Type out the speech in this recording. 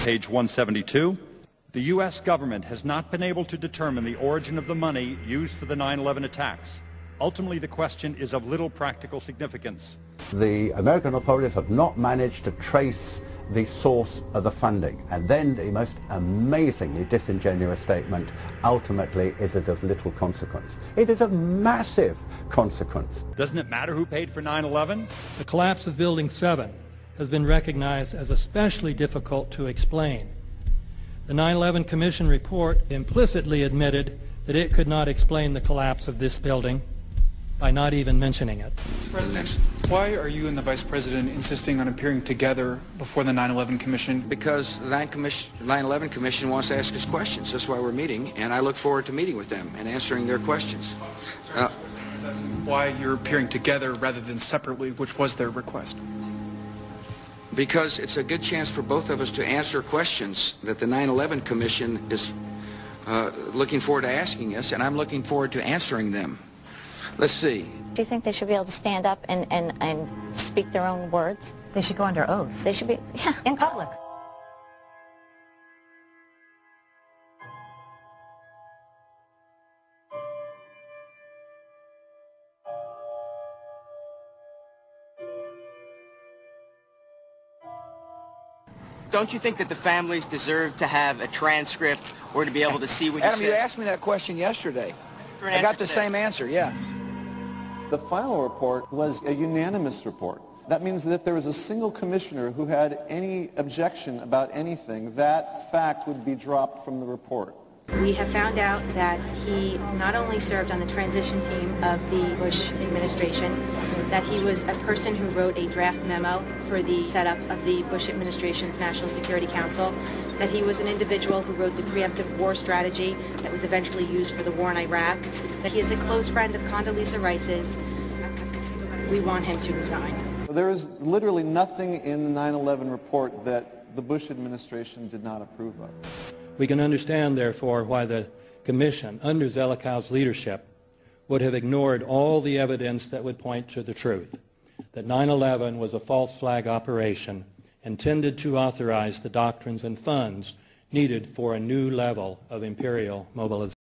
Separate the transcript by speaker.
Speaker 1: Page 172. The U.S. government has not been able to determine the origin of the money used for the 9/11 attacks. Ultimately, the question is of little practical significance.
Speaker 2: The American authorities have not managed to trace the source of the funding, and then the most amazingly disingenuous statement, ultimately, is it of little consequence. It is of massive consequence.
Speaker 1: Doesn't it matter who paid for 9/11?
Speaker 3: The collapse of Building 7 has been recognized as especially difficult to explain. The 9/11 Commission report implicitly admitted that it could not explain the collapse of this building by not even mentioning it.
Speaker 4: Mr. President, why are you and the Vice President insisting on appearing together before the 9/11 Commission?
Speaker 5: Because the 9/11 Commission wants to ask us questions. That's why we're meeting, and I look forward to meeting with them and answering their questions.
Speaker 4: Why you're appearing together rather than separately, which was their request?
Speaker 5: Because it's a good chance for both of us to answer questions that the 9/11 Commission is looking forward to asking us, and I'm looking forward to answering them. Let's see.
Speaker 6: Do you think they should be able to stand up and speak their own words?
Speaker 7: They should go under oath.
Speaker 6: They should be, yeah,
Speaker 7: in public.
Speaker 8: Don't you think that the families deserve to have a transcript or to be able to see what you said?
Speaker 5: Adam, you asked me that question yesterday. I got the same answer, yeah.
Speaker 9: The final report was a unanimous report. That means that if there was a single commissioner who had any objection about anything, that fact would be dropped from the report.
Speaker 10: We have found out that he not only served on the transition team of the Bush administration, that he was a person who wrote a draft memo for the setup of the Bush administration's National Security Council, that he was an individual who wrote the preemptive war strategy that was eventually used for the war in Iraq, that he is a close friend of Condoleezza Rice's. We want him to resign.
Speaker 9: There is literally nothing in the 9/11 report that the Bush administration did not approve of.
Speaker 3: We can understand, therefore, why the Commission, under Zelikow's leadership, would have ignored all the evidence that would point to the truth, that 9/11 was a false flag operation intended to authorize the doctrines and funds needed for a new level of imperial mobilization.